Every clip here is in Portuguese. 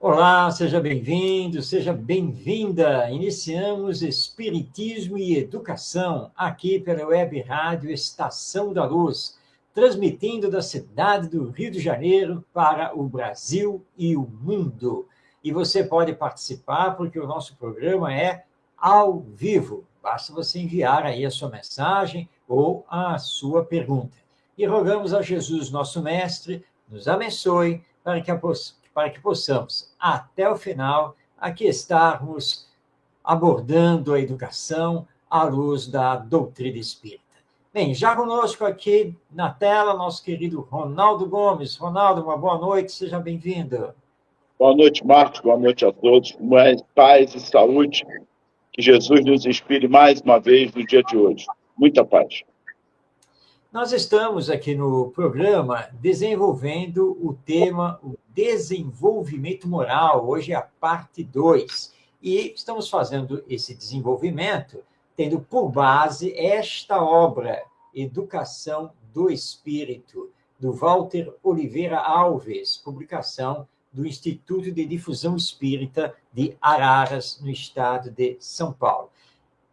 Olá, seja bem-vindo, seja bem-vinda. Iniciamos Espiritismo e Educação aqui pela Web Rádio Estação da Luz, transmitindo da cidade do Rio de Janeiro para o Brasil e o mundo. E você pode participar porque o nosso programa é ao vivo. Basta você enviar aí a sua mensagem ou a sua pergunta. E rogamos a Jesus, nosso Mestre, nos abençoe para que possamos, até o final, aqui estarmos abordando a educação à luz da doutrina espírita. Bem, já conosco aqui na tela, nosso querido Ronaldo Gomes. Ronaldo, uma boa noite, seja bem-vindo. Boa noite, Marcos. Boa noite a todos. Mais paz e saúde. Que Jesus nos inspire mais uma vez no dia de hoje. Muita paz. Nós estamos aqui no programa desenvolvendo o tema o desenvolvimento moral. Hoje é a parte 2. E estamos fazendo esse desenvolvimento tendo por base esta obra, Educação do Espírito, do Walter Oliveira Alves, publicação do Instituto de Difusão Espírita de Araras, no estado de São Paulo.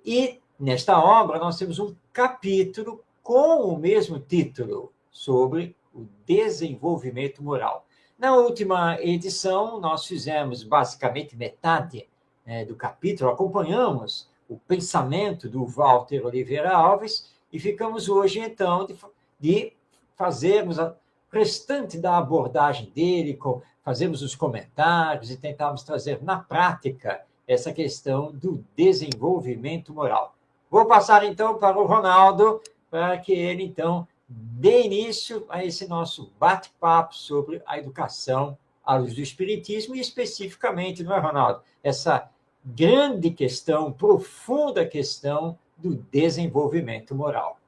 E nesta obra nós temos um capítulo com o mesmo título, sobre o desenvolvimento moral. Na última edição, nós fizemos basicamente metade do capítulo, acompanhamos o pensamento do Walter Oliveira Alves e ficamos hoje, então, de fazermos o restante da abordagem dele, fazermos os comentários e tentarmos trazer na prática essa questão do desenvolvimento moral. Vou passar, então, para o Ronaldo, para que ele, então, dê início a esse nosso bate-papo sobre a educação à luz do Espiritismo e, especificamente, não é, Ronaldo? Essa grande questão, profunda questão do desenvolvimento moral.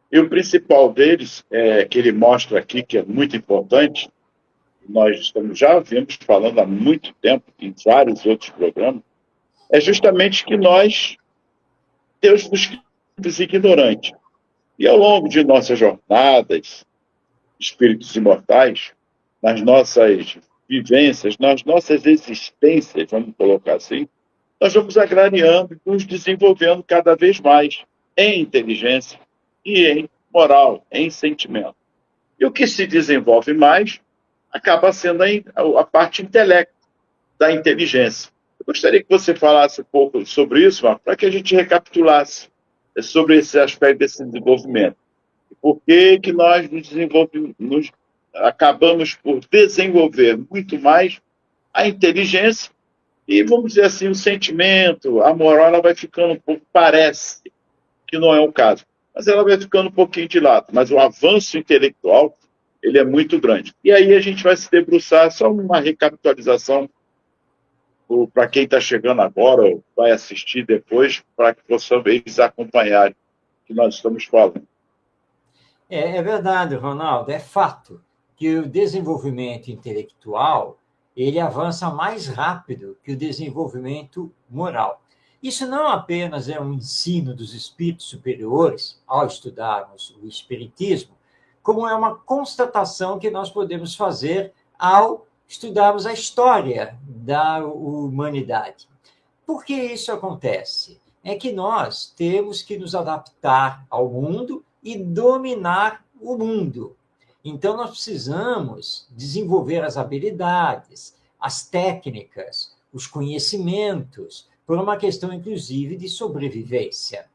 E o principal deles, que ele mostra aqui, que é muito importante, nós já viemos falando há muito tempo, em vários outros programas, é justamente que Deus nos criou ignorantes. E ao longo de nossas jornadas, espíritos imortais, nas nossas vivências, nas nossas existências, vamos colocar assim, nós vamos agrariando, nos desenvolvendo cada vez mais em inteligência e em moral, em sentimento. E o que se desenvolve mais acaba sendo a parte intelecto da inteligência. Eu gostaria que você falasse um pouco sobre isso, para que a gente recapitulasse sobre esse aspecto desse desenvolvimento. Por que nós acabamos por desenvolver muito mais a inteligência e, vamos dizer assim, o sentimento, a moral, ela vai ficando um pouco, parece que não é o caso, mas ela vai ficando um pouquinho de lado. Mas o avanço intelectual, ele é muito grande. E aí a gente vai se debruçar, só uma recapitalização para quem está chegando agora, ou vai assistir depois, para que possam eles acompanharem o que nós estamos falando. É verdade, Ronaldo, é fato que o desenvolvimento intelectual ele avança mais rápido que o desenvolvimento moral. Isso não apenas é um ensino dos espíritos superiores ao estudarmos o espiritismo, como é uma constatação que nós podemos fazer ao estudarmos a história da humanidade. Por que isso acontece? É que nós temos que nos adaptar ao mundo e dominar o mundo. Então, nós precisamos desenvolver as habilidades, as técnicas, os conhecimentos, por uma questão, inclusive, de sobrevivência.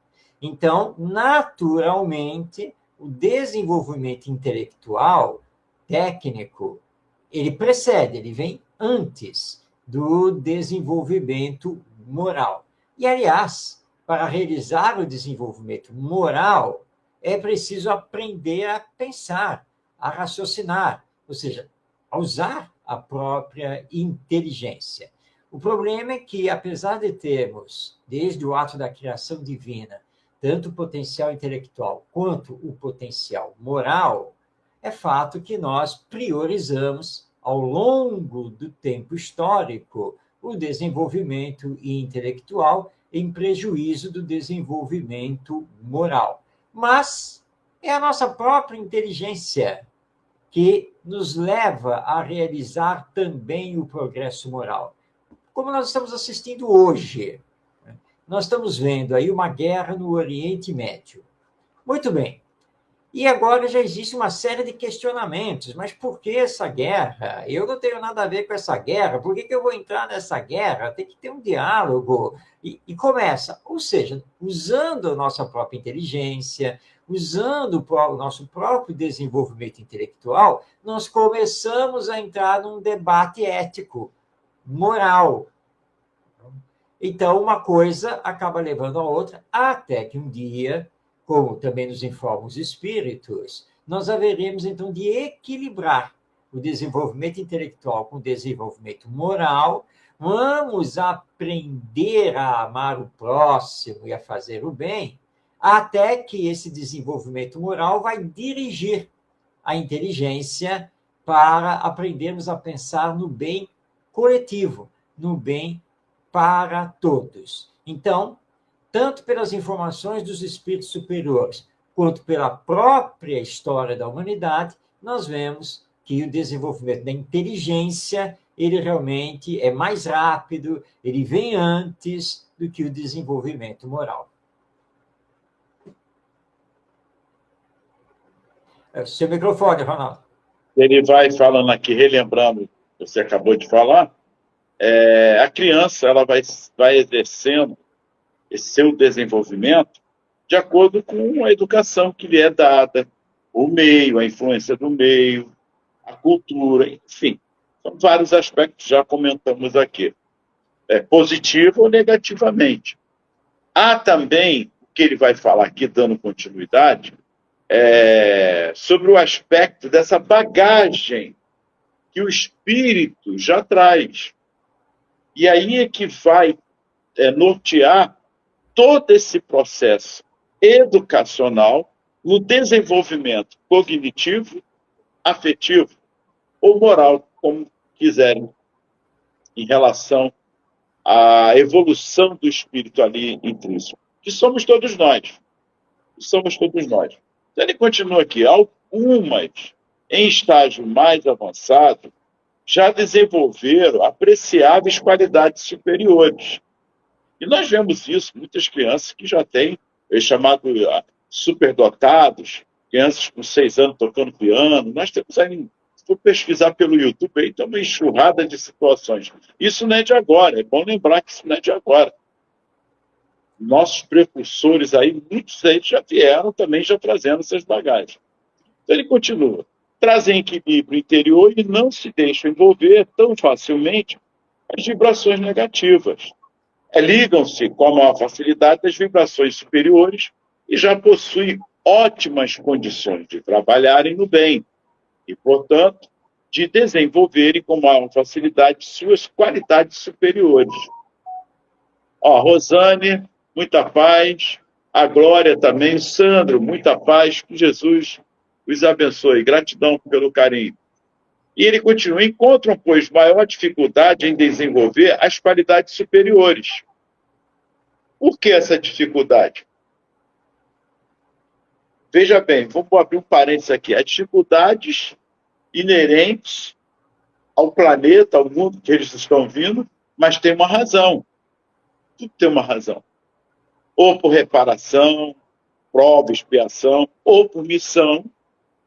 Então, naturalmente, o desenvolvimento intelectual, técnico, ele precede, ele vem antes do desenvolvimento moral. E, aliás, para realizar o desenvolvimento moral, é preciso aprender a pensar, a raciocinar, ou seja, a usar a própria inteligência. O problema é que, apesar de termos, desde o ato da criação divina, tanto o potencial intelectual quanto o potencial moral, é fato que nós priorizamos, ao longo do tempo histórico, o desenvolvimento intelectual em prejuízo do desenvolvimento moral. Mas é a nossa própria inteligência que nos leva a realizar também o progresso moral. Como nós estamos assistindo hoje, nós estamos vendo aí uma guerra no Oriente Médio. Muito bem. E agora já existe uma série de questionamentos. Mas por que essa guerra? Eu não tenho nada a ver com essa guerra. Por que eu vou entrar nessa guerra? Tem que ter um diálogo. E começa, ou seja, usando a nossa própria inteligência, usando o nosso próprio desenvolvimento intelectual, nós começamos a entrar num debate ético, moral. Então, uma coisa acaba levando a outra, até que um dia, como também nos informam os espíritos, nós haveremos, então, de equilibrar o desenvolvimento intelectual com o desenvolvimento moral, vamos aprender a amar o próximo e a fazer o bem, até que esse desenvolvimento moral vai dirigir a inteligência para aprendermos a pensar no bem coletivo, no bem para todos. Então, tanto pelas informações dos espíritos superiores, quanto pela própria história da humanidade, nós vemos que o desenvolvimento da inteligência, ele realmente é mais rápido, ele vem antes do que o desenvolvimento moral. Seu microfone, Ronaldo. Ele vai falando aqui, relembrando, você acabou de falar, a criança ela vai exercendo esse seu desenvolvimento de acordo com a educação que lhe é dada, o meio, a influência do meio, a cultura, enfim. São vários aspectos, já comentamos aqui. Positivo ou negativamente. Há também, o que ele vai falar aqui, dando continuidade, sobre o aspecto dessa bagagem que o espírito já traz. E aí é que vai nortear todo esse processo educacional no desenvolvimento cognitivo, afetivo ou moral, como quiserem, em relação à evolução do espírito ali intrínseco, que somos todos nós. Somos todos nós. Então, ele continua aqui. Algumas, em estágio mais avançado, já desenvolveram apreciáveis qualidades superiores. E nós vemos isso, muitas crianças que já têm chamado superdotados, crianças com 6 anos tocando piano. Nós temos aí, se for pesquisar pelo YouTube, aí tem uma enxurrada de situações. Isso não é de agora, é bom lembrar que isso não é de agora. Nossos precursores aí, muitos deles já vieram também já trazendo essas bagagens. Então ele continua. Trazem equilíbrio interior e não se deixam envolver tão facilmente as vibrações negativas. Ligam-se com a maior facilidade das vibrações superiores e já possuem ótimas condições de trabalharem no bem e, portanto, de desenvolverem com maior facilidade suas qualidades superiores. Rosane, muita paz. A Glória também. O Sandro, muita paz. Que Jesus os abençoe. Gratidão pelo carinho. E ele continua. Encontram, pois, maior dificuldade em desenvolver as qualidades superiores. Por que essa dificuldade? Veja bem, vamos abrir um parênteses aqui. As dificuldades inerentes ao planeta, ao mundo que eles estão vindo, mas tem uma razão. Tudo tem uma razão. Ou por reparação, prova, expiação, ou por missão.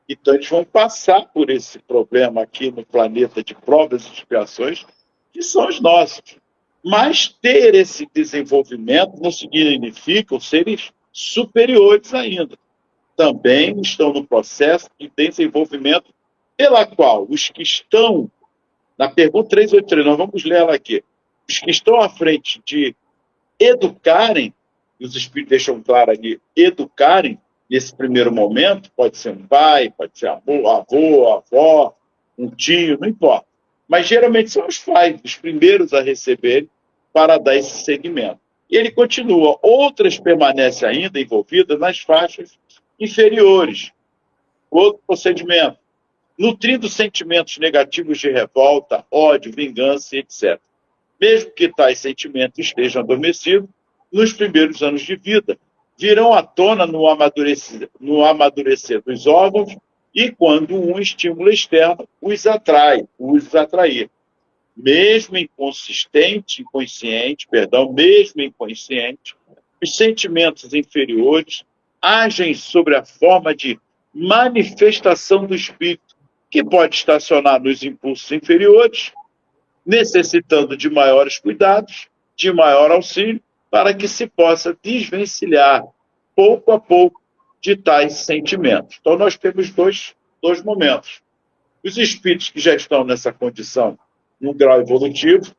Então, eles vão passar por esse problema aqui no planeta de provas e expiações, que são os nossos. Mas ter esse desenvolvimento não significa serem superiores ainda. Também estão no processo de desenvolvimento pela qual os que estão, na pergunta 383, nós vamos ler ela aqui, os que estão à frente de educarem, e os espíritos deixam claro ali, educarem, nesse primeiro momento, pode ser um pai, pode ser avô, avó, um tio, não importa. Mas geralmente são os pais, os primeiros a receberem para dar esse segmento. E ele continua, outras permanecem ainda envolvidas nas faixas inferiores. Outro procedimento, nutrindo sentimentos negativos de revolta, ódio, vingança, etc. Mesmo que tais sentimentos estejam adormecidos, nos primeiros anos de vida, virão à tona no amadurecer dos órgãos e quando um estímulo externo os atrai, os atrair. Mesmo mesmo inconsciente, os sentimentos inferiores agem sobre a forma de manifestação do espírito, que pode estacionar nos impulsos inferiores, necessitando de maiores cuidados, de maior auxílio, para que se possa desvencilhar, pouco a pouco, de tais sentimentos. Então, nós temos dois momentos. Os espíritos que já estão nessa condição, num grau evolutivo,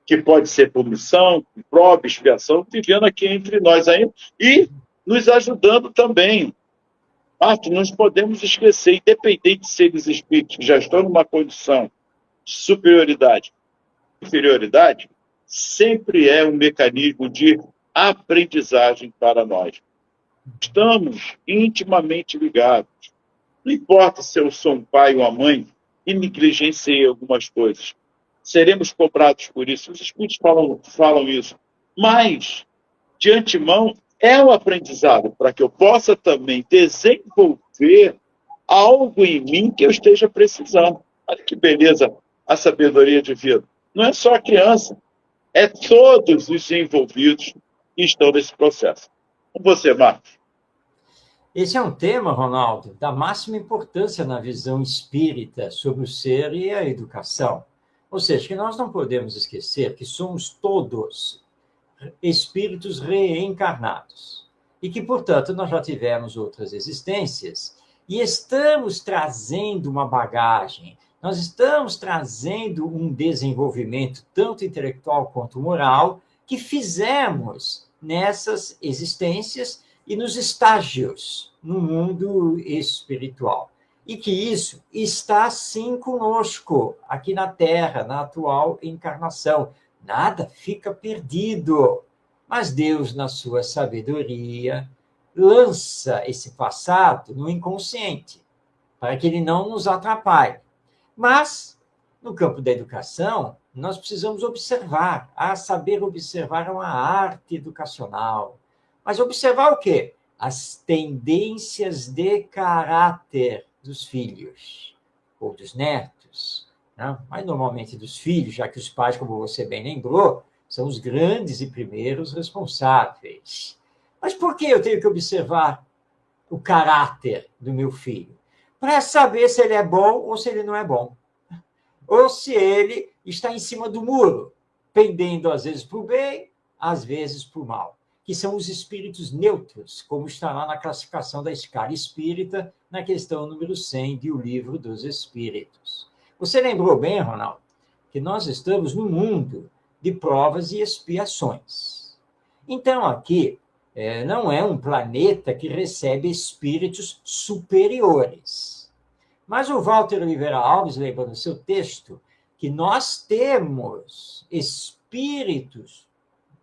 que pode ser por missão, prova, expiação, vivendo aqui entre nós ainda, e nos ajudando também. Marcos, não podemos esquecer, independente de seres espíritos que já estão numa condição de superioridade, inferioridade, sempre é um mecanismo de aprendizagem para nós. Estamos intimamente ligados. Não importa se eu sou um pai ou uma mãe e negligenciei algumas coisas. Seremos cobrados por isso. Os espíritos falam isso. Mas, de antemão, é um aprendizado para que eu possa também desenvolver algo em mim que eu esteja precisando. Olha que beleza a sabedoria divina. Não é só a criança, é todos os envolvidos que estão nesse processo. Com você, Marcos. Esse é um tema, Ronaldo, da máxima importância na visão espírita sobre o ser e a educação. Ou seja, que nós não podemos esquecer que somos todos espíritos reencarnados e que, portanto, nós já tivemos outras existências e estamos trazendo uma bagagem, nós estamos trazendo um desenvolvimento tanto intelectual quanto moral que fizemos nessas existências e nos estágios no mundo espiritual. E que isso está, sim, conosco, aqui na Terra, na atual encarnação. Nada fica perdido. Mas Deus, na sua sabedoria, lança esse passado no inconsciente, para que ele não nos atrapalhe. Mas, no campo da educação, nós precisamos observar. Saber observar é uma arte educacional. Mas observar o quê? As tendências de caráter dos filhos ou dos netos, né? Mas normalmente dos filhos, já que os pais, como você bem lembrou, são os grandes e primeiros responsáveis. Mas por que eu tenho que observar o caráter do meu filho? Para saber se ele é bom ou se ele não é bom. Ou se ele está em cima do muro, pendendo às vezes para o bem, às vezes para o mal, que são os espíritos neutros, como está lá na classificação da escala espírita, na questão número 100 do Livro dos Espíritos. Você lembrou bem, Ronaldo, que nós estamos no mundo de provas e expiações. Então, aqui, não é um planeta que recebe espíritos superiores. Mas o Walter Oliveira Alves lembra no seu texto que nós temos espíritos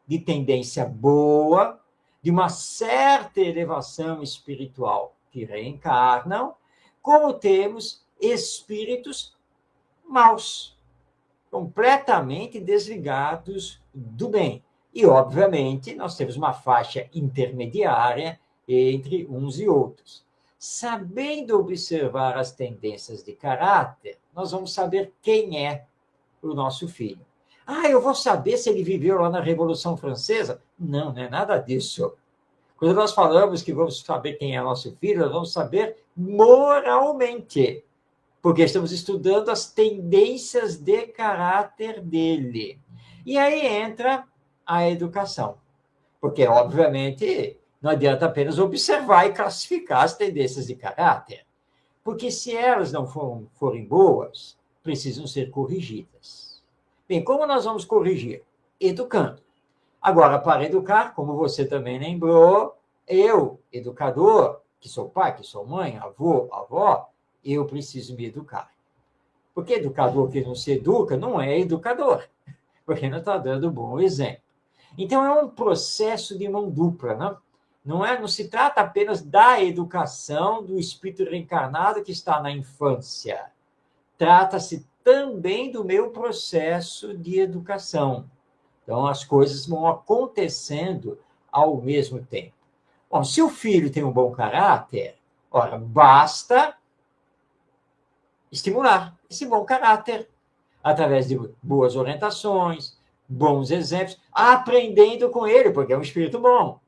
de tendência boa, de uma certa elevação espiritual que reencarnam, como temos espíritos maus, completamente desligados do bem. E, obviamente, nós temos uma faixa intermediária entre uns e outros. Sabendo observar as tendências de caráter, nós vamos saber quem é o nosso filho. Eu vou saber se ele viveu lá na Revolução Francesa? Não, não é nada disso. Quando nós falamos que vamos saber quem é nosso filho, nós vamos saber moralmente, porque estamos estudando as tendências de caráter dele. E aí entra a educação, porque, obviamente, não adianta apenas observar e classificar as tendências de caráter, porque se elas não forem boas, precisam ser corrigidas. Bem, como nós vamos corrigir? Educando. Agora, para educar, como você também lembrou, eu, educador, que sou pai, que sou mãe, avô, avó, eu preciso me educar. Porque educador que não se educa não é educador, porque não está dando bom exemplo. Então, é um processo de mão dupla, né? Não se trata apenas da educação do espírito reencarnado que está na infância. Trata-se também do meu processo de educação. Então, as coisas vão acontecendo ao mesmo tempo. Bom, se o filho tem um bom caráter, ora, basta estimular esse bom caráter através de boas orientações, bons exemplos, aprendendo com ele, porque é um espírito bom,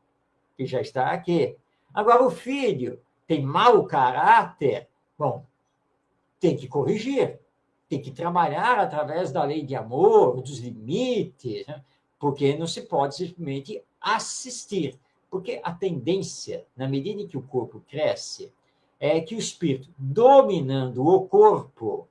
que já está aqui. Agora, o filho tem mau caráter, bom, tem que corrigir, tem que trabalhar através da lei de amor, dos limites, né? Porque não se pode simplesmente assistir. Porque a tendência, na medida em que o corpo cresce, é que o espírito, dominando o corpo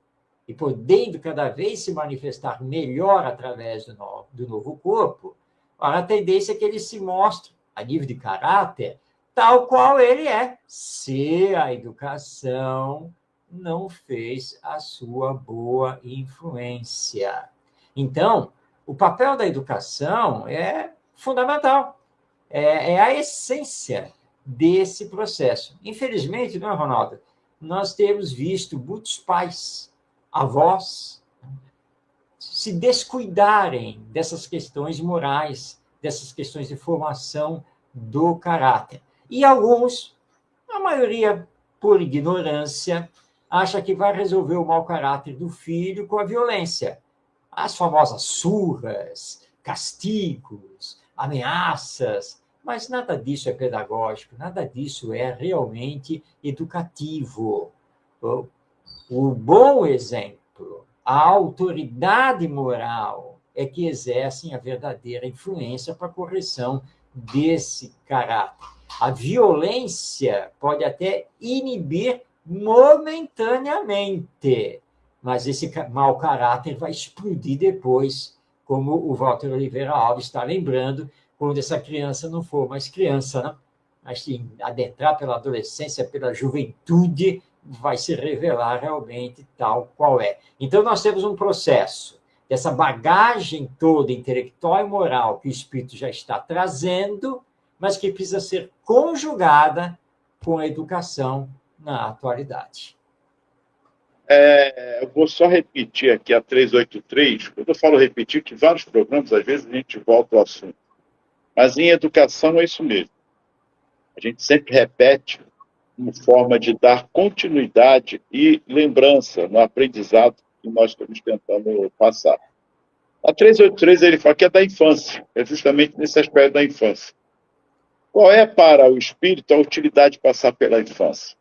e podendo cada vez se manifestar melhor através do novo corpo, a tendência é que ele se mostre, a nível de caráter, tal qual ele é, se a educação não fez a sua boa influência. Então, o papel da educação é fundamental, é a essência desse processo. Infelizmente, não é, Ronaldo? Nós temos visto muitos pais, avós, se descuidarem dessas questões morais, dessas questões de formação do caráter. E alguns, a maioria por ignorância, acha que vai resolver o mau caráter do filho com a violência. As famosas surras, castigos, ameaças, mas nada disso é pedagógico, nada disso é realmente educativo. O bom exemplo, a autoridade moral é que exercem a verdadeira influência para a correção desse caráter. A violência pode até inibir momentaneamente, mas esse mau caráter vai explodir depois, como o Walter Oliveira Alves está lembrando, quando essa criança não for mais criança, né? Mas sim, adentrar pela adolescência, pela juventude, vai se revelar realmente tal qual é. Então, nós temos um processo dessa bagagem toda intelectual e moral que o espírito já está trazendo, mas que precisa ser conjugada com a educação na atualidade. Eu vou só repetir aqui a 383. Quando eu falo repetir, que vários programas, às vezes, a gente volta ao assunto. Mas em educação é isso mesmo. A gente sempre repete como forma de dar continuidade e lembrança no aprendizado que nós estamos tentando passar. A 383 ele fala que é da infância, é justamente nesse aspecto da infância. Qual é para o espírito a utilidade de passar pela infância?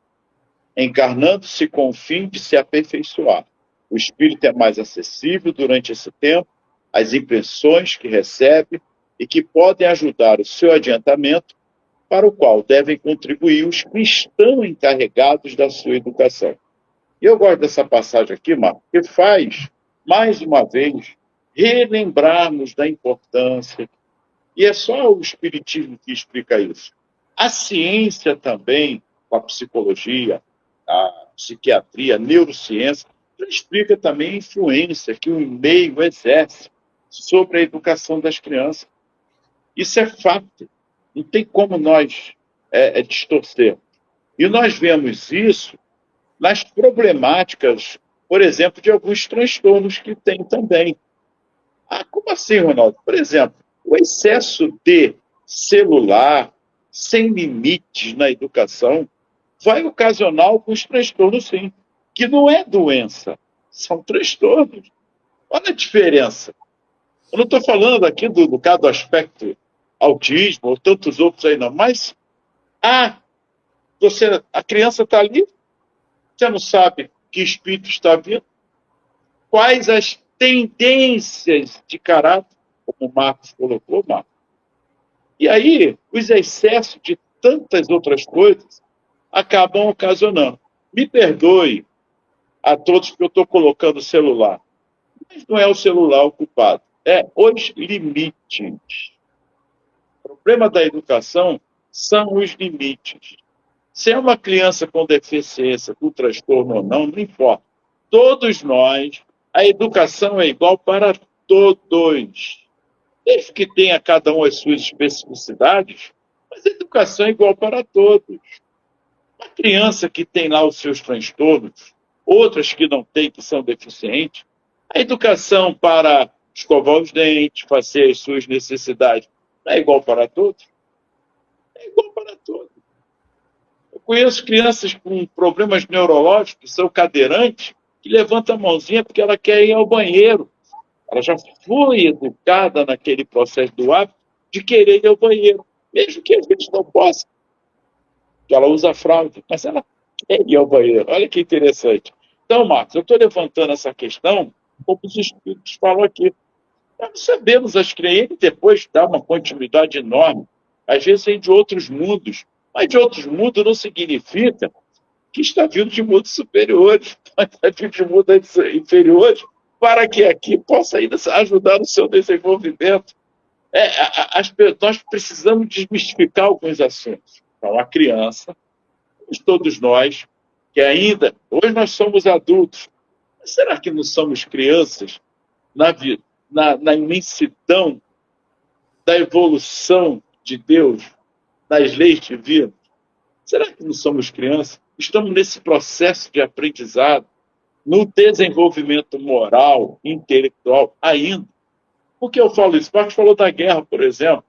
Encarnando-se com o fim de se aperfeiçoar. O espírito é mais acessível durante esse tempo às impressões que recebe e que podem ajudar o seu adiantamento, para o qual devem contribuir os que estão encarregados da sua educação. E eu gosto dessa passagem aqui, Marco, porque faz, mais uma vez, relembrarmos da importância, e é só o Espiritismo que explica isso. A ciência também, com a psicologia, a psiquiatria, a neurociência, já explica também a influência que o meio exerce sobre a educação das crianças. Isso é fato. Não tem como nós distorcer. E nós vemos isso nas problemáticas, por exemplo, de alguns transtornos que tem também. Como assim, Ronaldo? Por exemplo, o excesso de celular, sem limites na educação, vai ocasionar alguns transtornos, sim, que não é doença, são transtornos. Olha a diferença. Eu não estou falando aqui do caso do aspecto autismo ou tantos outros aí, não, mas a criança está ali, você não sabe que espírito está vindo, quais as tendências de caráter, como o Marcos colocou, Marcos. E aí, os excessos de tantas outras coisas acabam ocasionando. Me perdoe a todos que eu estou colocando o celular, mas não é o celular o culpado, é os limites. O problema da educação são os limites. Se é uma criança com deficiência, com transtorno ou não, não importa. Todos nós, a educação é igual para todos. Desde que tenha cada um as suas especificidades, mas a educação é igual para todos. Uma criança que tem lá os seus transtornos, outras que não têm, que são deficientes, a educação para escovar os dentes, fazer as suas necessidades, não é igual para todos? É igual para todos. Eu conheço crianças com problemas neurológicos, que são cadeirantes, que levanta a mãozinha porque ela quer ir ao banheiro. Ela já foi educada naquele processo do hábito de querer ir ao banheiro, mesmo que a gente não possa, que ela usa fralda, mas ela quer ir ao banheiro. Olha que interessante. Então, Marcos, eu estou levantando essa questão, como os espíritos falam aqui. Nós sabemos as crenças, depois dá uma continuidade enorme. Às vezes vem de outros mundos, mas de outros mundos não significa que está vindo de mundos superiores, mas está vindo de mundos inferiores, para que aqui possa ainda ajudar no seu desenvolvimento. Nós precisamos desmistificar alguns assuntos. Então, a criança, todos nós, que ainda, hoje nós somos adultos, mas será que não somos crianças na vida? Na imensidão da evolução de Deus, das leis divinas? Será que não somos crianças? Estamos nesse processo de aprendizado, no desenvolvimento moral, intelectual ainda. Por que eu falo isso? Marcos falou da guerra, por exemplo.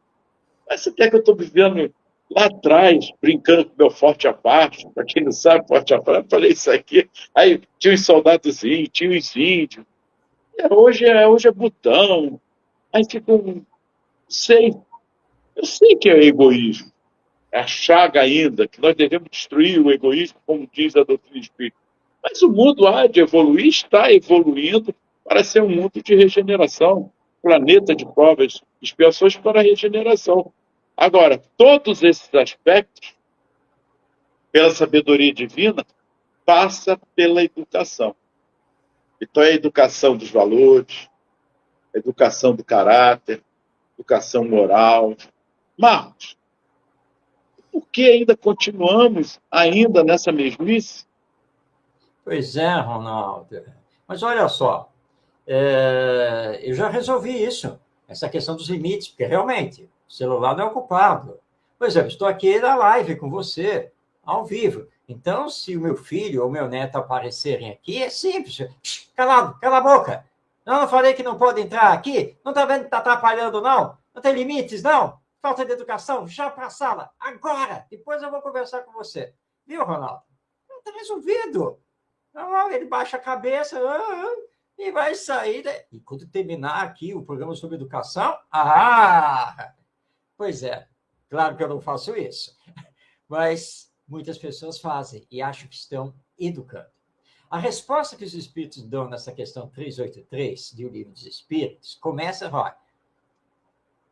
Mas você quer que eu estou vivendo lá atrás, brincando com meu forte à parte? Para quem não sabe, forte à parte, eu falei isso aqui. Aí tinha os soldados índios, tinha os índios. Hoje é botão. Aí fica um. Sei, eu sei que é egoísmo. É a chaga ainda, que nós devemos destruir o egoísmo, como diz a doutrina espírita. Mas o mundo há de evoluir, está evoluindo para ser um mundo de regeneração, planeta de provas, expiações para a regeneração. Agora, todos esses aspectos, pela sabedoria divina, passa pela educação. Então, é a educação dos valores, a educação do caráter, educação moral. Marcos, por que ainda continuamos ainda nessa mesmice? Pois é, Ronaldo. Mas olha só, eu já resolvi isso, essa questão dos limites, porque realmente o celular não é ocupado. Por exemplo, estou aqui na live com você, ao vivo. Então, se o meu filho ou meu neto aparecerem aqui, é simples. Calado, cala a boca. Não falei que não pode entrar aqui? Não está vendo que está atrapalhando, não? Não tem limites, não? Falta de educação? Já para a sala, agora. Depois eu vou conversar com você. Viu, Ronaldo? Está resolvido. Não, ele baixa a cabeça e vai sair. Né? E quando terminar aqui o programa sobre educação, pois é, claro que eu não faço isso. Mas muitas pessoas fazem e acham que estão educando. A resposta que os espíritos dão nessa questão 383 de O Livro dos Espíritos começa, olha,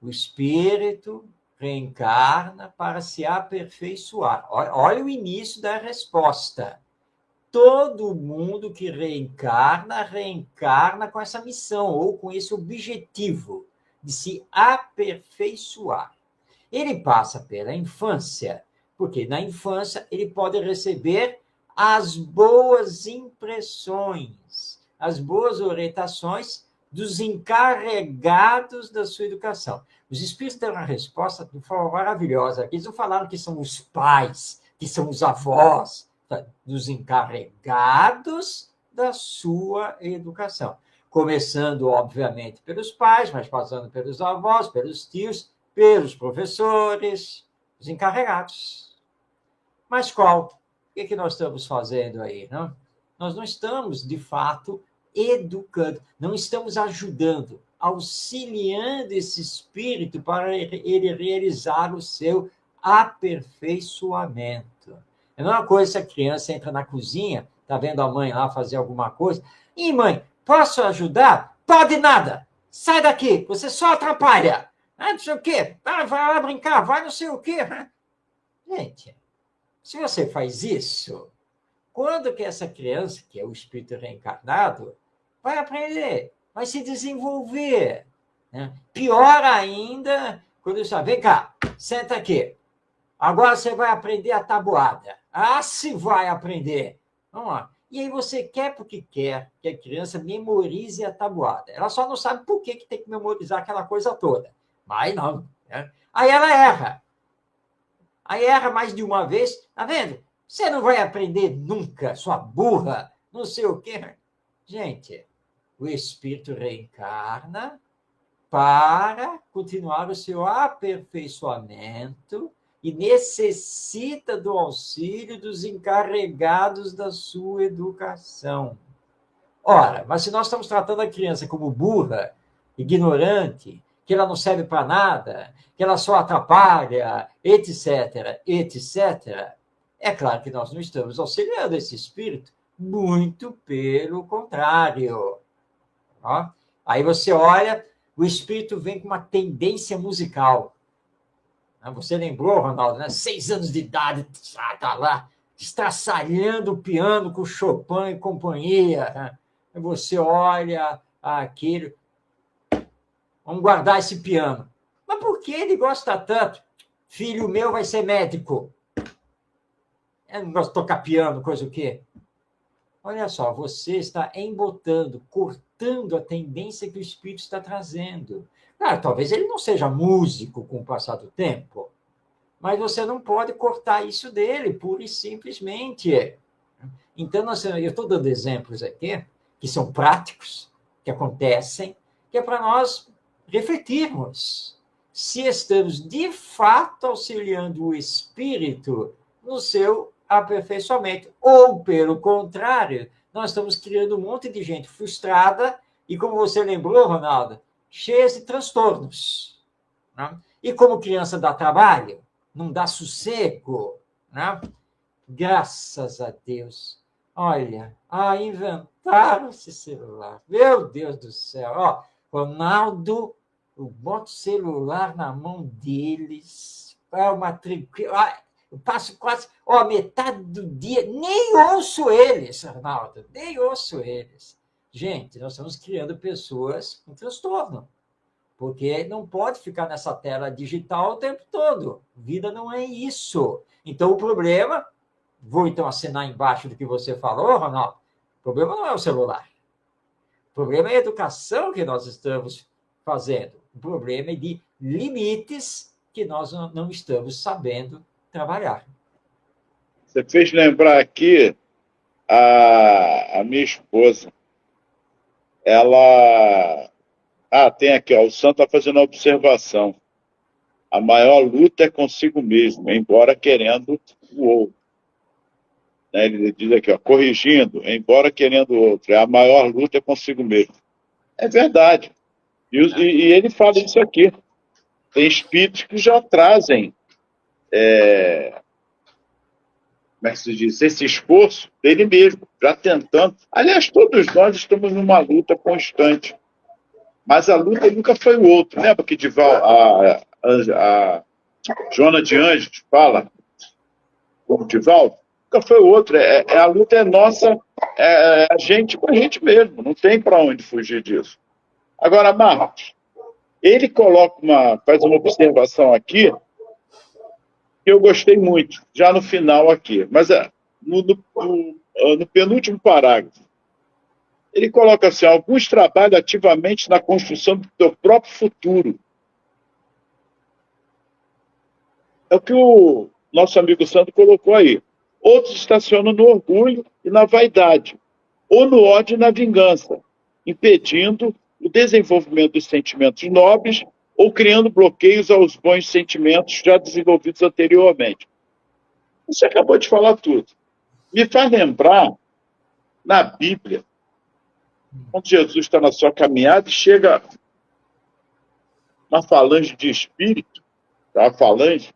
o espírito reencarna para se aperfeiçoar. Olha o início da resposta. Todo mundo que reencarna com essa missão ou com esse objetivo de se aperfeiçoar. Ele passa pela infância, porque na infância ele pode receber as boas impressões, as boas orientações dos encarregados da sua educação. Os espíritos deram uma resposta de forma maravilhosa. Eles não falaram que são os pais, que são os avós, dos encarregados da sua educação. Começando, obviamente, pelos pais, mas passando pelos avós, pelos tios, pelos professores, os encarregados. Mas qual? O que nós estamos fazendo aí? Não? Nós não estamos, de fato, educando, não estamos ajudando, auxiliando esse espírito para ele realizar o seu aperfeiçoamento. É a mesma coisa se a criança entra na cozinha, está vendo a mãe lá fazer alguma coisa. E mãe, posso ajudar? Pode nada. Sai daqui, você só atrapalha. Não sei o quê. Vai lá brincar, vai não sei o quê. Gente, se você faz isso, quando que essa criança, que é o espírito reencarnado, vai aprender, vai se desenvolver. Né? Pior ainda, quando você vem cá, senta aqui. Agora você vai aprender a tabuada. Se vai aprender. Vamos lá. E aí você quer porque quer que a criança memorize a tabuada. Ela só não sabe por que tem que memorizar aquela coisa toda. Mas não. Né? Aí ela erra. Aí erra mais de uma vez. Tá vendo? Você não vai aprender nunca, sua burra. Não sei o quê. Gente, o espírito reencarna para continuar o seu aperfeiçoamento e necessita do auxílio dos encarregados da sua educação. Ora, mas se nós estamos tratando a criança como burra, ignorante, que ela não serve para nada, que ela só atrapalha, etc., etc., é claro que nós não estamos auxiliando esse espírito, muito pelo contrário. Ó, aí você olha, o espírito vem com uma tendência musical. Você lembrou, Ronaldo, né? 6 anos de idade, está lá, estraçalhando o piano com Chopin e companhia. Né? Você olha aquilo, vamos guardar esse piano. Mas por que ele gosta tanto? Filho meu vai ser médico. Eu não gosto de tocar piano, coisa o quê? Olha só, você está embotando, cortando a tendência que o espírito está trazendo. Claro, talvez ele não seja músico com o passar do tempo, mas você não pode cortar isso dele, pura e simplesmente. Então, eu estou dando exemplos aqui, que são práticos, que acontecem, que é para nós refletirmos se estamos, de fato, auxiliando o espírito no seu aperfeiçoamento. Ou, pelo contrário, nós estamos criando um monte de gente frustrada e, como você lembrou, Ronaldo, cheia de transtornos. Né? E como criança dá trabalho, não dá sossego, né? Graças a Deus. Olha, inventaram esse celular. Meu Deus do céu. Ó, Ronaldo, eu boto o celular na mão deles. É uma tranquila. Eu passo quase metade do dia, nem ouço eles, Ronaldo, nem ouço eles. Gente, nós estamos criando pessoas com transtorno, porque não pode ficar nessa tela digital o tempo todo. Vida não é isso. Então, o problema, vou então assinar embaixo do que você falou, Ronaldo, o problema não é o celular. O problema é a educação que nós estamos fazendo. O problema é de limites que nós não estamos sabendo trabalhar. Você fez lembrar aqui a minha esposa. Ela... tem aqui, ó, o Santo está fazendo uma observação. A maior luta é consigo mesmo, embora querendo o outro. Né? Ele diz aqui, ó, corrigindo, embora querendo o outro. A maior luta é consigo mesmo. É verdade. E ele fala isso aqui. Tem espíritos que já trazem, como é que se diz, esse esforço dele mesmo, já tentando. Aliás, todos nós estamos numa luta constante. Mas a luta nunca foi o outro. Lembra que a Joana de Anjos fala, como Divaldo? Nunca foi o outro. A luta é nossa, a gente com a gente mesmo. Não tem para onde fugir disso. Agora, Marcos, ele faz uma observação aqui que eu gostei muito, já no final aqui. Mas no penúltimo parágrafo, ele coloca assim, alguns trabalham ativamente na construção do seu próprio futuro. É o que o nosso amigo Santo colocou aí. Outros estacionam no orgulho e na vaidade, ou no ódio e na vingança, impedindo o desenvolvimento dos sentimentos nobres ou criando bloqueios aos bons sentimentos já desenvolvidos anteriormente. Você acabou de falar tudo. Me faz lembrar, na Bíblia, quando Jesus está na sua caminhada e chega uma falange de espírito, a falange,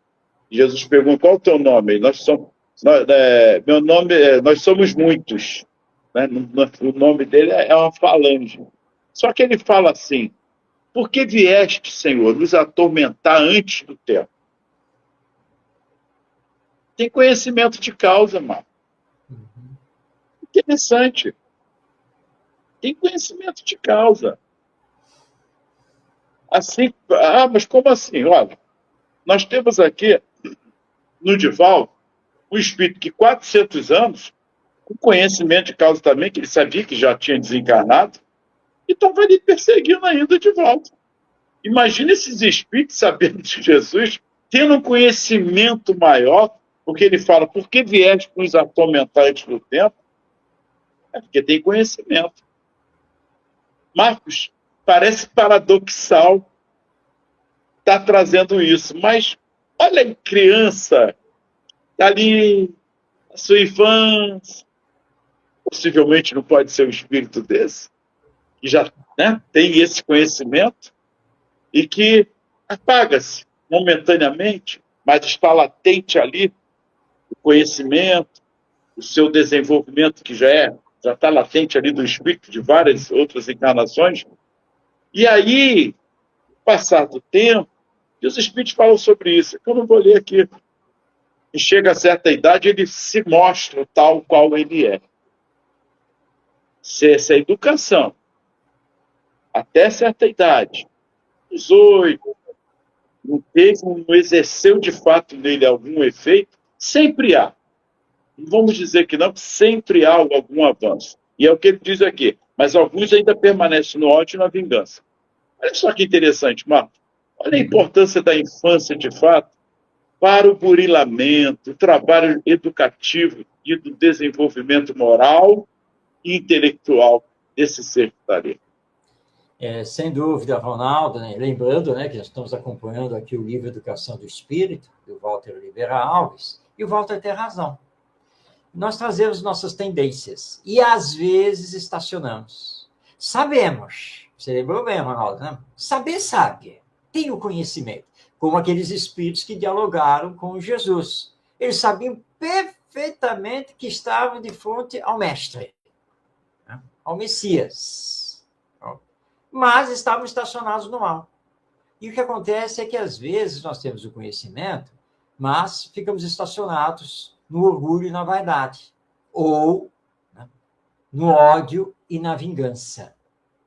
e Jesus pergunta, qual é o teu nome? Meu nome nós somos muitos. Né? O nome dele é uma falange. Só que ele fala assim, por que vieste, Senhor, nos atormentar antes do tempo? Tem conhecimento de causa, mano. Interessante. Tem conhecimento de causa. Assim, mas como assim? Olha, nós temos aqui, no Divaldo, um espírito que 400 anos, com conhecimento de causa também, que ele sabia que já tinha desencarnado, e estava ali perseguindo ainda de volta. Imagina esses espíritos sabendo de Jesus, tendo um conhecimento maior, porque ele fala, por que vieste nos atormentar antes do tempo? É porque tem conhecimento. Marcos, parece paradoxal estar trazendo isso, mas olha aí, criança, está ali, a sua infância, possivelmente não pode ser um espírito desse, que já, né, tem esse conhecimento e que apaga-se momentaneamente, mas está latente ali o conhecimento, o seu desenvolvimento, que já está latente ali do espírito de várias outras encarnações. E aí, passar do tempo, e os espíritos falam sobre isso, que eu não vou ler aqui. E chega a certa idade, ele se mostra tal qual ele é. Se essa educação, até certa idade, 18, não exerceu de fato nele algum efeito, sempre há. Não vamos dizer que não, sempre há algum avanço. E é o que ele diz aqui. Mas alguns ainda permanecem no ódio e na vingança. Olha só que interessante, Marco. Olha a importância da infância, de fato, para o burilamento, o trabalho educativo e do desenvolvimento moral e intelectual desse ser que está ali. Sem dúvida, Ronaldo, né? Lembrando, né, que nós estamos acompanhando aqui o livro Educação do Espírito, do Walter Oliveira Alves, e o Walter tem razão. Nós trazemos nossas tendências e, às vezes, estacionamos. Sabemos, você lembrou bem, Ronaldo, né? Sabe, tem o conhecimento, como aqueles espíritos que dialogaram com Jesus. Eles sabiam perfeitamente que estavam de frente ao Mestre, né? Ao Messias, mas estavam estacionados no mal. E o que acontece é que, às vezes, nós temos o conhecimento, mas ficamos estacionados no orgulho e na vaidade, ou, né, no ódio e na vingança.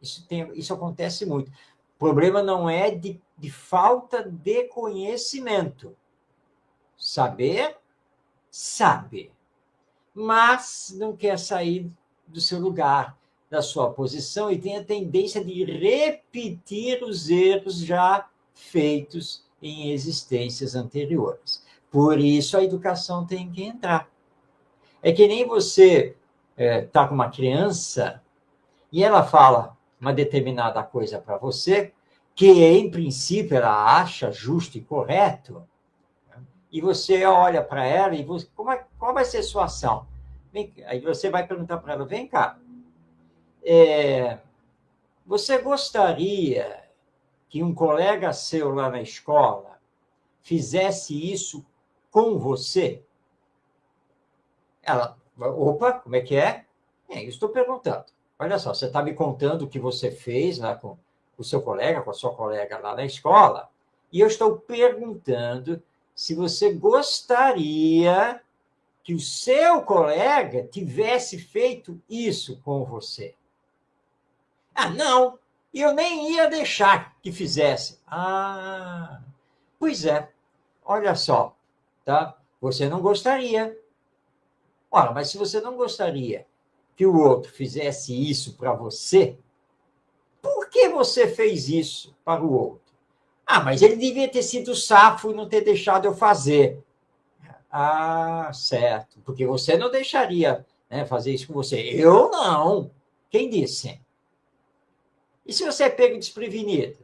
Isso acontece muito. O problema não é de falta de conhecimento. Saber, sabe, mas não quer sair do seu lugar, da sua posição, e tem a tendência de repetir os erros já feitos em existências anteriores. Por isso, a educação tem que entrar. É que nem você está com uma criança e ela fala uma determinada coisa para você, que, em princípio, ela acha justo e correto, e você olha para ela e você, qual vai ser a sua ação? Aí você vai perguntar para ela, vem cá, você gostaria que um colega seu lá na escola fizesse isso com você? Ela, opa, como é que é? Eu estou perguntando. Olha só, você está me contando o que você fez lá com o seu colega, com a sua colega lá na escola, e eu estou perguntando se você gostaria que o seu colega tivesse feito isso com você. Ah, não, eu nem ia deixar que fizesse. Ah, pois é, olha só, tá? Você não gostaria. Ora, mas se você não gostaria que o outro fizesse isso para você, por que você fez isso para o outro? Ah, mas ele devia ter sido safo e não ter deixado eu fazer. Ah, certo, porque você não deixaria, né, fazer isso com você. Eu não. Quem disse? E se você é pego desprevenido?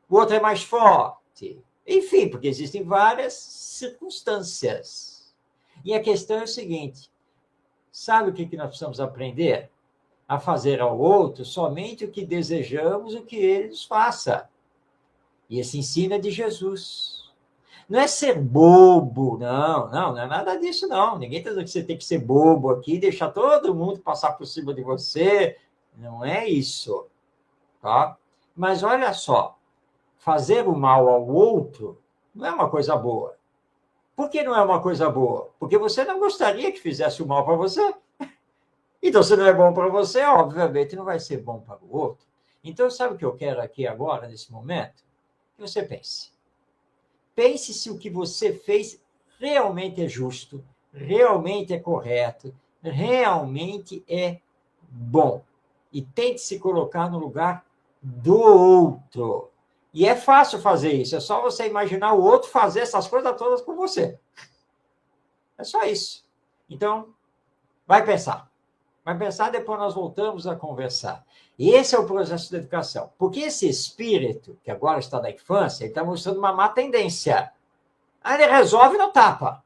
O outro é mais forte. Enfim, porque existem várias circunstâncias. E a questão é o seguinte, sabe o que nós precisamos aprender? A fazer ao outro somente o que desejamos, o que ele nos faça. E esse ensino é de Jesus. Não é ser bobo, não é nada disso, não. Ninguém está dizendo que você tem que ser bobo aqui, deixar todo mundo passar por cima de você. Não é isso. Tá? Mas olha só, fazer o mal ao outro não é uma coisa boa. Por que não é uma coisa boa? Porque você não gostaria que fizesse o mal para você. Então, se não é bom para você, obviamente não vai ser bom para o outro. Então, sabe o que eu quero aqui agora, nesse momento? Que você pense. Pense se o que você fez realmente é justo, realmente é correto, realmente é bom. E tente se colocar no lugar do outro. E é fácil fazer isso, é só você imaginar o outro fazer essas coisas todas com você. É só isso. Então, vai pensar. Vai pensar, depois nós voltamos a conversar. E esse é o processo da educação. Porque esse espírito, que agora está na infância, ele está mostrando uma má tendência. Aí ele resolve no tapa.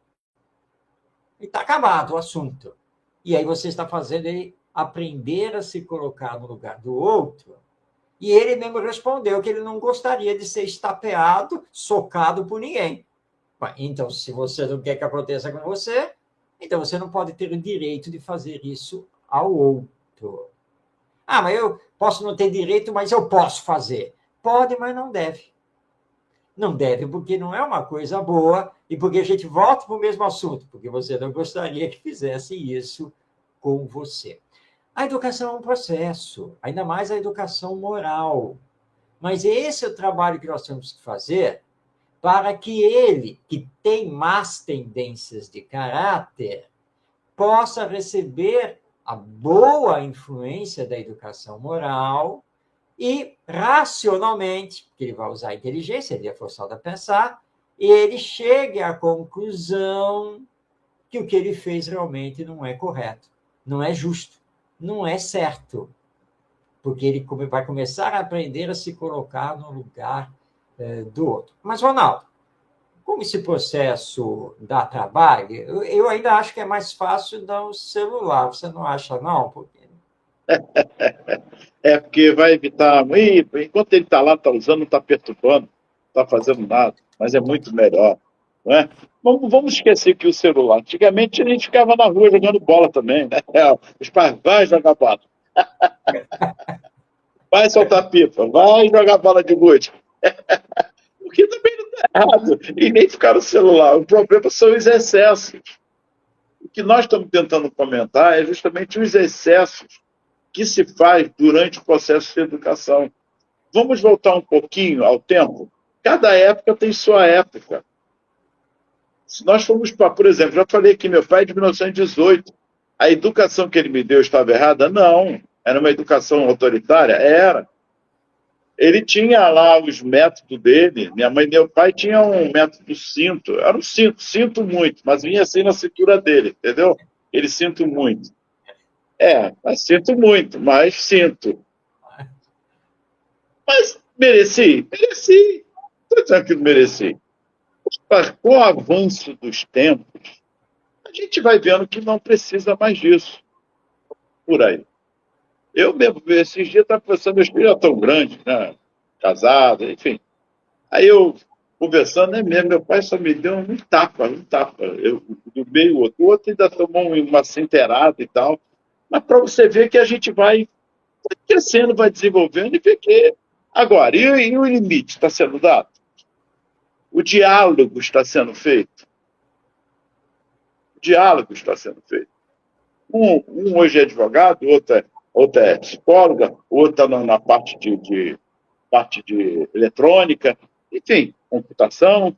E está acabado o assunto. E aí você está fazendo ele aprender a se colocar no lugar do outro. E ele mesmo respondeu que ele não gostaria de ser estapeado, socado por ninguém. Então, se você não quer que aconteça com você, então você não pode ter o direito de fazer isso ao outro. Ah, mas eu posso não ter direito, mas eu posso fazer. Pode, mas não deve. Não deve, porque não é uma coisa boa e porque a gente volta para o mesmo assunto, porque você não gostaria que fizesse isso com você. A educação é um processo, ainda mais a educação moral. Mas esse é o trabalho que nós temos que fazer para que ele, que tem más tendências de caráter, possa receber a boa influência da educação moral e, racionalmente, porque ele vai usar a inteligência, ele é forçado a pensar, ele chegue à conclusão que o que ele fez realmente não é correto, não é justo, não é certo, porque ele vai começar a aprender a se colocar no lugar do outro. Mas, Ronaldo, como esse processo dá trabalho, eu ainda acho que é mais fácil dar um celular. Você não acha, não? Porque... É porque vai evitar. Enquanto ele está lá, está usando, não está perturbando, não está fazendo nada, mas é muito melhor. Não é? Vamos esquecer que o celular. Antigamente a gente ficava na rua jogando bola também, né? Os pais, vai jogar bola, vai soltar pipa, vai jogar bola de gude. Porque também não está errado. E nem ficar no celular. O problema são os excessos. O que nós estamos tentando comentar é justamente os excessos que se faz durante o processo de educação. Vamos voltar um pouquinho ao tempo? Cada época tem sua época. Se nós formos para, por exemplo, já falei que meu pai é de 1918. A educação que ele me deu estava errada? Não. Era uma educação autoritária? Era. Ele tinha lá os métodos dele. Minha mãe e meu pai tinham um método cinto. Era um cinto, sinto muito, mas vinha assim na cintura dele, entendeu? Ele sinto muito. Mas sinto muito, mas sinto. Mas mereci? Mereci. Estou dizendo que não mereci. Mas com o avanço dos tempos, a gente vai vendo que não precisa mais disso. Por aí. Eu mesmo, esses dias, estava pensando, meus filhos já estão grandes, né? Casados, enfim. Aí eu, conversando, é mesmo, meu pai só me deu um tapa, um tapa. Eu do meio, o outro ainda tomou uma cinteirada e tal. Mas para você ver que a gente vai crescendo, vai desenvolvendo e ver que. Agora, e o limite está sendo dado? O diálogo está sendo feito? O diálogo está sendo feito. Um hoje é advogado, outro é psicóloga, outro está na parte de eletrônica, enfim, computação.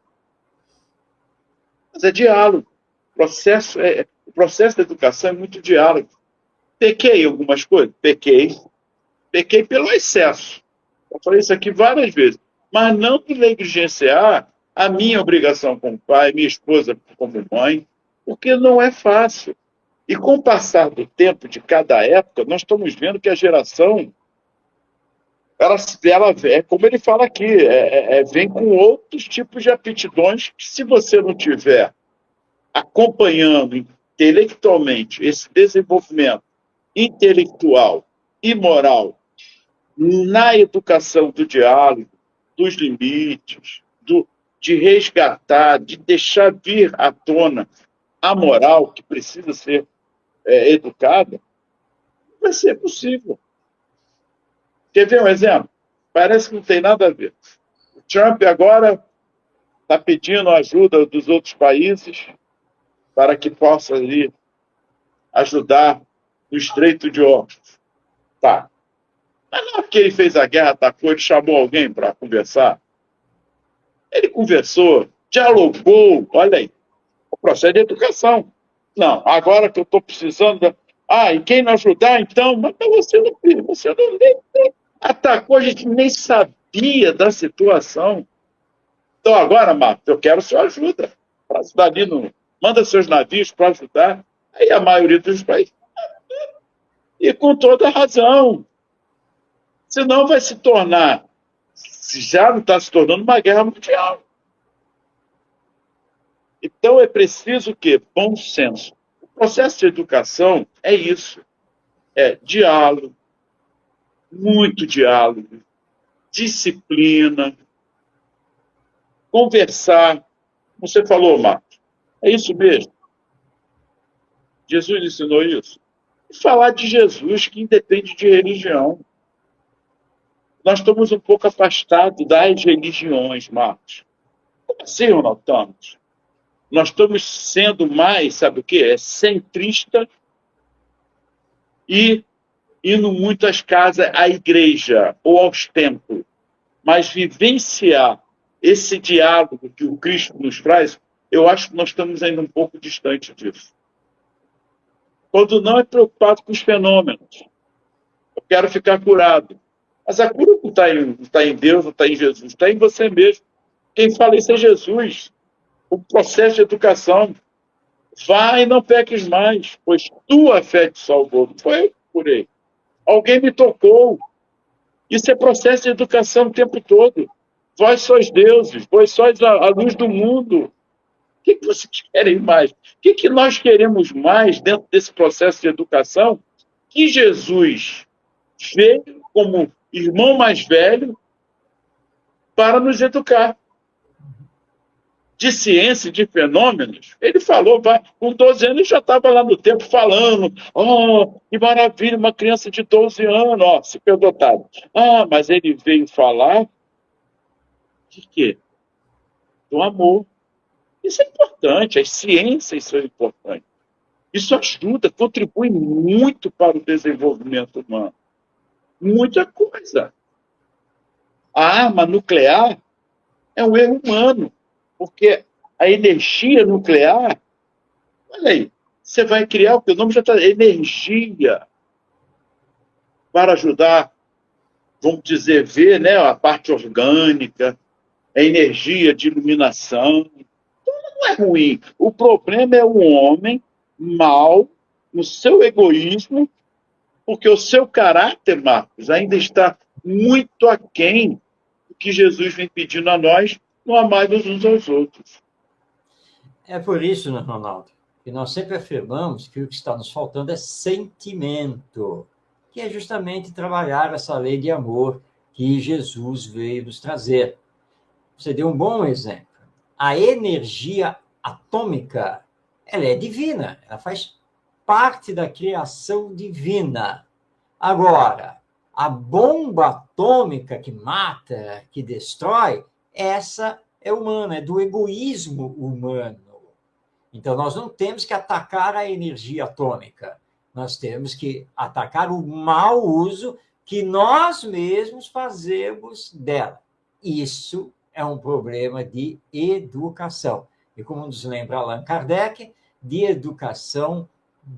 Mas é diálogo. O processo da educação é muito diálogo. Pequei em algumas coisas? Pequei. Pequei pelo excesso. Eu falei isso aqui várias vezes. Mas não por negligenciar a minha obrigação como pai, minha esposa como mãe, porque não é fácil. E com o passar do tempo de cada época, nós estamos vendo que a geração, ela é como ele fala aqui, vem com outros tipos de aptidões que, se você não tiver acompanhando intelectualmente esse desenvolvimento intelectual e moral na educação do diálogo, dos limites, de resgatar, de deixar vir à tona a moral que precisa ser educada, vai ser possível. Quer ver um exemplo? Parece que não tem nada a ver. O Trump agora está pedindo ajuda dos outros países para que possa ali ajudar no Estreito de Hormuz. Tá. Mas não é porque ele fez a guerra, atacou, ele chamou alguém para conversar. Ele conversou, dialogou, olha aí, o processo de educação. Não, agora que eu estou precisando. E quem não ajudar, então? Mas você não atacou, a gente nem sabia da situação. Então, agora, Marcos, eu quero sua ajuda para ajudar ali manda seus navios para ajudar. Aí a maioria dos países. E com toda razão. Senão vai se tornar, se já não está se tornando, uma guerra mundial. Então é preciso o quê? Bom senso. processo de educação é isso. É diálogo, muito diálogo, disciplina, conversar. Como você falou, Marcos, é isso mesmo. Jesus ensinou isso. E falar de Jesus, que independe de religião. Nós estamos um pouco afastados das religiões, Marcos. Como assim, Ronaldo? Estamos? Nós estamos sendo mais, sabe o quê? É centrista e indo muito às casas, à igreja ou aos templos. Mas vivenciar esse diálogo que o Cristo nos traz, eu acho que nós estamos ainda um pouco distante disso. Quando não é preocupado com os fenômenos. Eu quero ficar curado. Mas a cura não está em Deus, não está em Jesus, está em você mesmo. Quem fala isso é Jesus. O processo de educação. Vai e não peques mais, pois tua fé te salvou. Não foi eu que curei. Alguém me tocou. Isso é processo de educação o tempo todo. Vós sois deuses, vós sois a luz do mundo. O que vocês querem mais? O que nós queremos mais dentro desse processo de educação? Que Jesus veio como irmão mais velho para nos educar. De ciência, de fenômenos, ele falou, com 12 anos ele já estava lá no tempo falando, oh, que maravilha, uma criança de 12 anos, ó, superdotado. Ah, mas ele veio falar de quê? Do amor. Isso é importante, as ciências são importantes. Isso ajuda, contribui muito para o desenvolvimento humano. Muita coisa. A arma nuclear é um erro humano, porque a energia nuclear, olha aí, você vai criar, o nome já está, energia, para ajudar, vamos dizer, ver, né, a parte orgânica, a energia de iluminação. Então, não é ruim. O problema é o homem mal, no seu egoísmo, porque o seu caráter, Marcos, ainda está muito aquém do que Jesus vem pedindo a nós, no amar uns aos outros. É por isso, né, Ronaldo, que nós sempre afirmamos que o que está nos faltando é sentimento, que é justamente trabalhar essa lei de amor que Jesus veio nos trazer. Você deu um bom exemplo. A energia atômica, ela é divina, ela faz parte da criação divina. Agora, a bomba atômica que mata, que destrói, essa é humana, é do egoísmo humano. Então, nós não temos que atacar a energia atômica, nós temos que atacar o mau uso que nós mesmos fazemos dela. Isso é um problema de educação. E como nos lembra Allan Kardec, de educação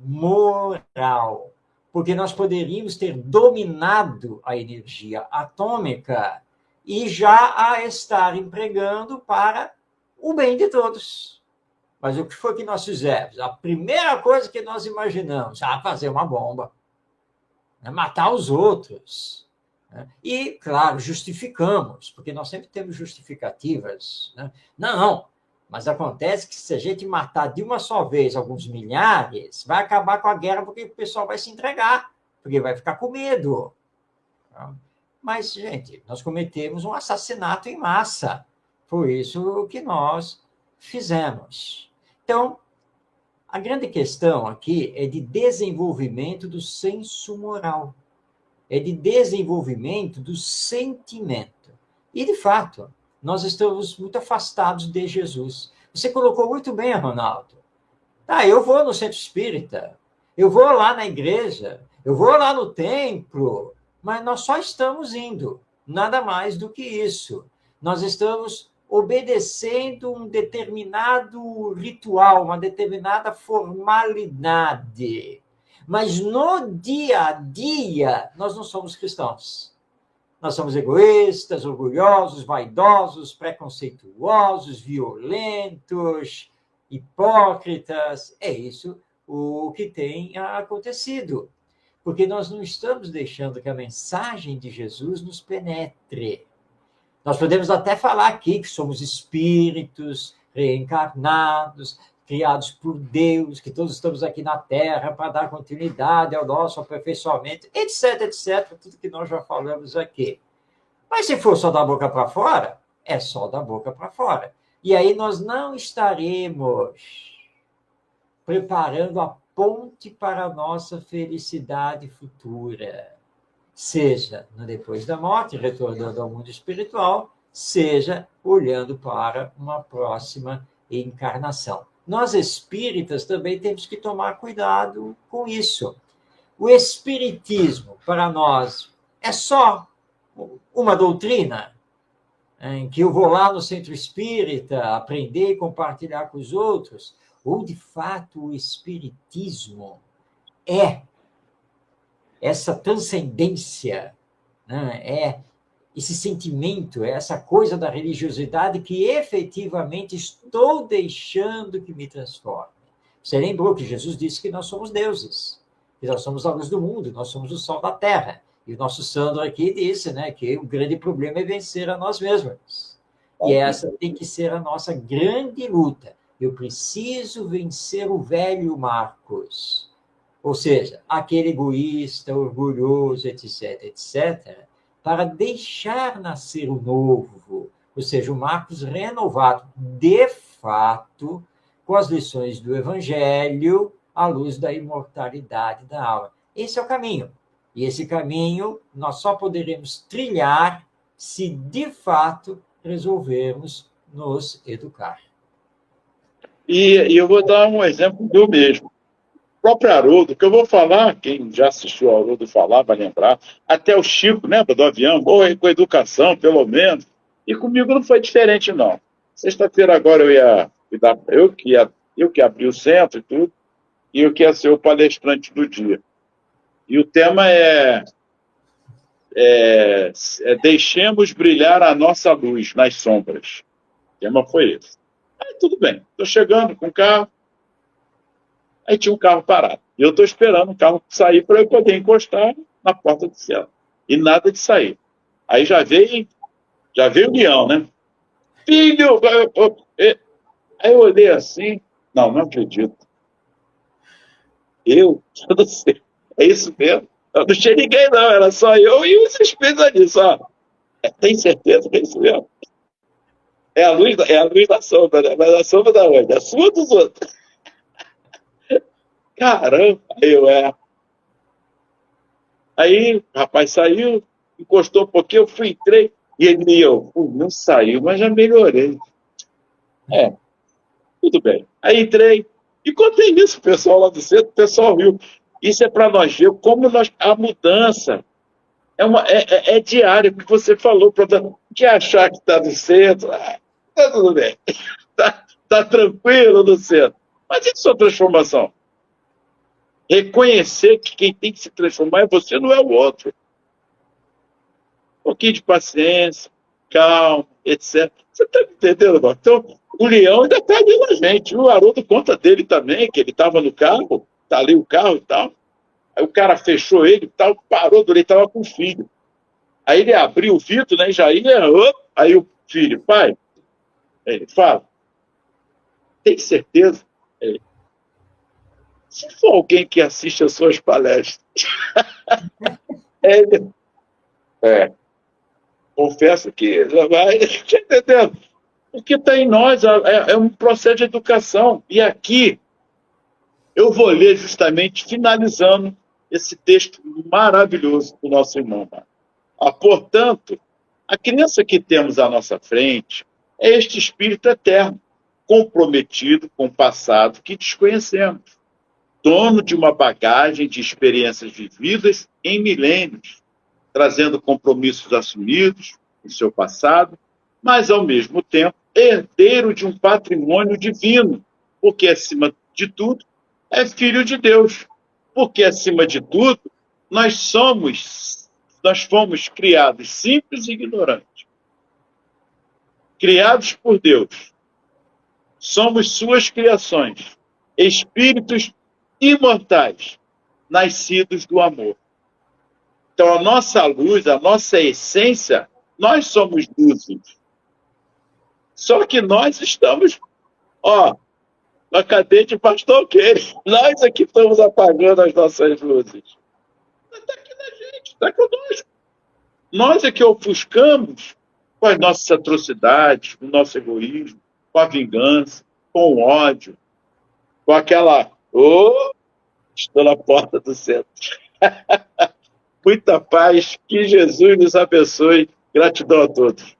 moral. Porque nós poderíamos ter dominado a energia atômica e já a estar empregando para o bem de todos. Mas o que foi que nós fizemos? A primeira coisa que nós imaginamos, fazer uma bomba, matar os outros. E, claro, justificamos, porque nós sempre temos justificativas. Não, mas acontece que se a gente matar de uma só vez alguns milhares, vai acabar com a guerra porque o pessoal vai se entregar, porque vai ficar com medo. Mas, gente, nós cometemos um assassinato em massa. Foi isso que nós fizemos. Então, a grande questão aqui é de desenvolvimento do senso moral. É de desenvolvimento do sentimento. E, de fato, nós estamos muito afastados de Jesus. Você colocou muito bem, Ronaldo. Eu vou no centro espírita, eu vou lá na igreja, eu vou lá no templo, mas nós só estamos indo, nada mais do que isso. Nós estamos obedecendo um determinado ritual, uma determinada formalidade. Mas no dia a dia, nós não somos cristãos. Nós somos egoístas, orgulhosos, vaidosos, preconceituosos, violentos, hipócritas. É isso o que tem acontecido. Porque nós não estamos deixando que a mensagem de Jesus nos penetre. Nós podemos até falar aqui que somos espíritos reencarnados, criados por Deus, que todos estamos aqui na Terra para dar continuidade ao nosso aperfeiçoamento, etc, etc, tudo que nós já falamos aqui. Mas se for só da boca para fora, é só da boca para fora. E aí nós não estaremos preparando a ponte para a nossa felicidade futura, seja no depois da morte, retornando ao mundo espiritual, seja olhando para uma próxima encarnação. Nós espíritas também temos que tomar cuidado com isso. O espiritismo, para nós, é só uma doutrina em que eu vou lá no centro espírita aprender e compartilhar com os outros, ou, de fato, o espiritismo é essa transcendência, né? É esse sentimento, é essa coisa da religiosidade que efetivamente estou deixando que me transforme. Você lembrou que Jesus disse que nós somos deuses, que nós somos a luz do mundo, nós somos o sol da terra. E o nosso Sandro aqui disse, né, que o grande problema é vencer a nós mesmos. E essa tem que ser a nossa grande luta. Eu preciso vencer o velho Marcos. Ou seja, aquele egoísta, orgulhoso, etc., etc., para deixar nascer o novo, ou seja, o Marcos renovado, de fato, com as lições do Evangelho, à luz da imortalidade da alma. Esse é o caminho. E esse caminho nós só poderemos trilhar se, de fato, resolvermos nos educar. E eu vou dar um exemplo do mesmo. O próprio Haroldo, que eu vou falar, quem já assistiu ao Haroldo falar vai lembrar, até o Chico, lembra do avião? Oi, com educação, pelo menos. E comigo não foi diferente, não. Sexta-feira agora eu que abri o centro e tudo, e eu que ia ser o palestrante do dia. E o tema é deixemos brilhar a nossa luz nas sombras. O tema foi esse. Aí tudo bem, estou chegando com o carro, aí tinha um carro parado. E eu estou esperando o carro sair para eu poder encostar na porta do céu. E nada de sair. Aí já veio o leão, né? Filho! Aí eu olhei assim, não acredito. Eu não sei. É isso mesmo? Eu não tinha ninguém, não. Era só eu e os espíritos ali, só. Tem certeza que é isso mesmo? É a luz da sombra, né? Mas a sombra da onde? A sua dos outros. Caramba! Aí o rapaz saiu, encostou um pouquinho, eu entrei. E eu não saiu, mas já melhorei. Tudo bem. Aí entrei. E contei isso, o pessoal lá do centro, o pessoal riu. Isso é para nós ver como a mudança é diária, porque você falou, que achar que está no centro, tá tudo bem, tá tranquilo no centro. Mas e a sua transformação? Reconhecer que quem tem que se transformar é você, não é o outro. Um pouquinho de paciência, calma, etc. Você está me entendendo, irmão? Então, o leão ainda está ali na gente. O Haroldo conta dele também, que ele estava no carro, está ali o carro e tal. Aí o cara fechou ele e tal, parou, ele estava com o filho. Aí ele abriu o vidro, né, já ia, aí o filho, pai, ele fala, tem certeza? Ele, se for alguém que assiste as suas palestras, ele, confesso que já vai, tá entendendo? Porque está em nós, é um processo de educação. E aqui, eu vou ler justamente, finalizando esse texto maravilhoso do nosso irmão. Portanto, a criança que temos à nossa frente é este espírito eterno, comprometido com o passado que desconhecemos, dono de uma bagagem de experiências vividas em milênios, trazendo compromissos assumidos em seu passado, mas, ao mesmo tempo, herdeiro de um patrimônio divino, porque, acima de tudo, é filho de Deus. Porque, acima de tudo, nós fomos criados simples e ignorantes. Criados por Deus. Somos suas criações, espíritos imortais, nascidos do amor. Então, a nossa luz, a nossa essência, nós somos luzes. Só que nós estamos, na cadeia de pastor que ele. Nós aqui estamos apagando as nossas luzes. Está aqui na gente, está conosco. Nós é que ofuscamos com as nossas atrocidades, com o nosso egoísmo, com a vingança, com o ódio, com aquela. Oh, estou na porta do centro. Muita paz, que Jesus nos abençoe. Gratidão a todos.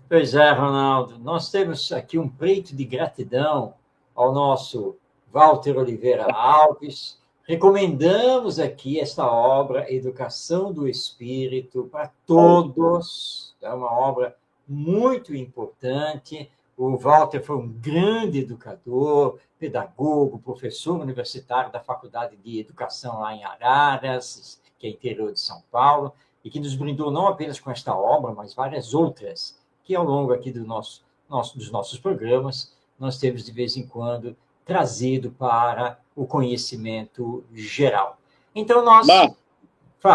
Pois é, Ronaldo. Nós temos aqui um preito de gratidão ao nosso Walter Oliveira Alves. Recomendamos aqui esta obra, Educação do Espírito, para todos. É uma obra muito importante. O Walter foi um grande educador, pedagogo, professor universitário da Faculdade de Educação lá em Araras, que é interior de São Paulo, e que nos brindou não apenas com esta obra, mas várias outras, que ao longo aqui dos nossos programas, nós temos de vez em quando trazido para o conhecimento geral. Então, nós...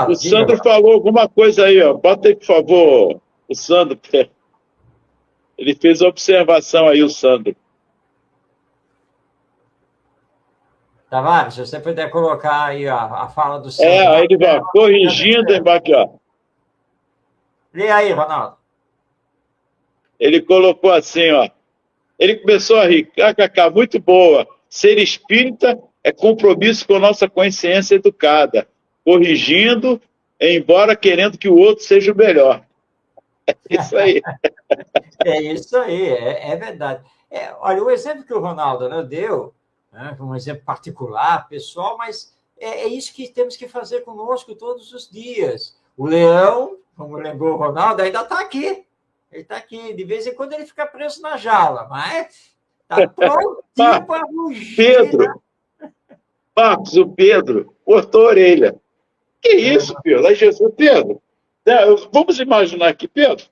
O Sandro falou alguma coisa aí, ó. Bota aí, por favor, o Sandro. Ele fez a observação aí, o Sandro. Tavares, se você puder colocar aí a fala do Sandro. Aí ele vai corrigindo, aqui, ó. Lê aí, Ronaldo. Ele colocou assim, ó. Ele começou a rir. KKK, muito boa. Ser espírita é compromisso com nossa consciência educada, corrigindo, embora querendo que o outro seja o melhor. É isso aí. É isso aí, é verdade. Olha, o exemplo que o Ronaldo, né, deu, né, um exemplo particular, pessoal, mas é isso que temos que fazer conosco todos os dias. O leão, como lembrou o Ronaldo, ainda está aqui. Ele está aqui. De vez em quando ele fica preso na jaula, mas está prontinho para rugir. Pedro, Marcos, o Pedro cortou a orelha. Que isso, Pedro? Aí Jesus, Pedro, vamos imaginar aqui, Pedro,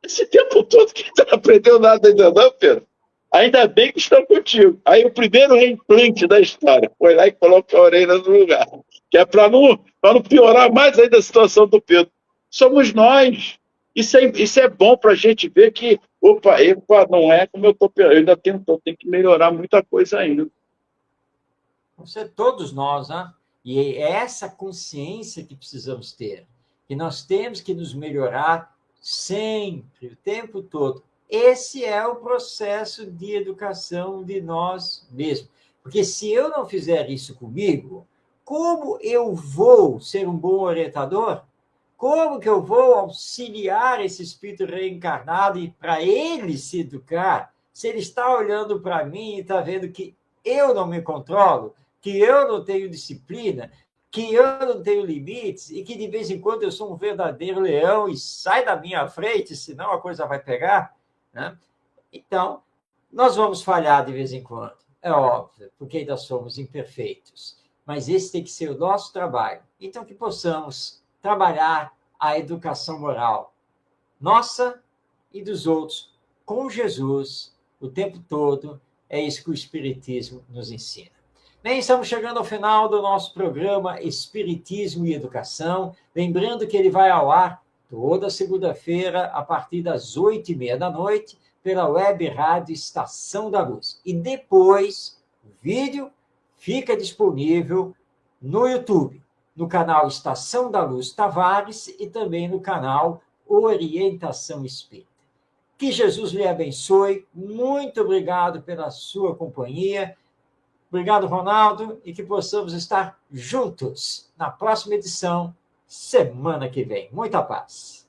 esse tempo todo que você não aprendeu nada ainda não, Pedro? Ainda bem que estão contigo. Aí o primeiro reimplante da história foi lá e colocou a orelha no lugar. Que é para não piorar mais ainda a situação do Pedro. Somos nós. Isso é bom para a gente ver que, opa, não é como eu estou pensando. Eu ainda tenho que melhorar muita coisa ainda. Vamos ser todos nós, né? E é essa consciência que precisamos ter. Que nós temos que nos melhorar sempre, o tempo todo. Esse é o processo de educação de nós mesmos. Porque se eu não fizer isso comigo, como eu vou ser um bom orientador? Como que eu vou auxiliar esse espírito reencarnado e para ele se educar, se ele está olhando para mim e está vendo que eu não me controlo, que eu não tenho disciplina, que eu não tenho limites e que de vez em quando eu sou um verdadeiro leão e sai da minha frente, senão a coisa vai pegar, né? Então, nós vamos falhar de vez em quando, é óbvio, porque ainda somos imperfeitos, mas esse tem que ser o nosso trabalho. Então, que possamos trabalhar a educação moral nossa e dos outros com Jesus o tempo todo. É isso que o Espiritismo nos ensina. Bem, estamos chegando ao final do nosso programa Espiritismo e Educação. Lembrando que ele vai ao ar toda segunda-feira, a partir das 8h30 da noite, pela Web Rádio Estação da Luz. E depois, o vídeo fica disponível no YouTube, no canal Estação da Luz Tavares e também no canal Orientação Espírita. Que Jesus lhe abençoe. Muito obrigado pela sua companhia. Obrigado, Ronaldo, e que possamos estar juntos na próxima edição, semana que vem. Muita paz.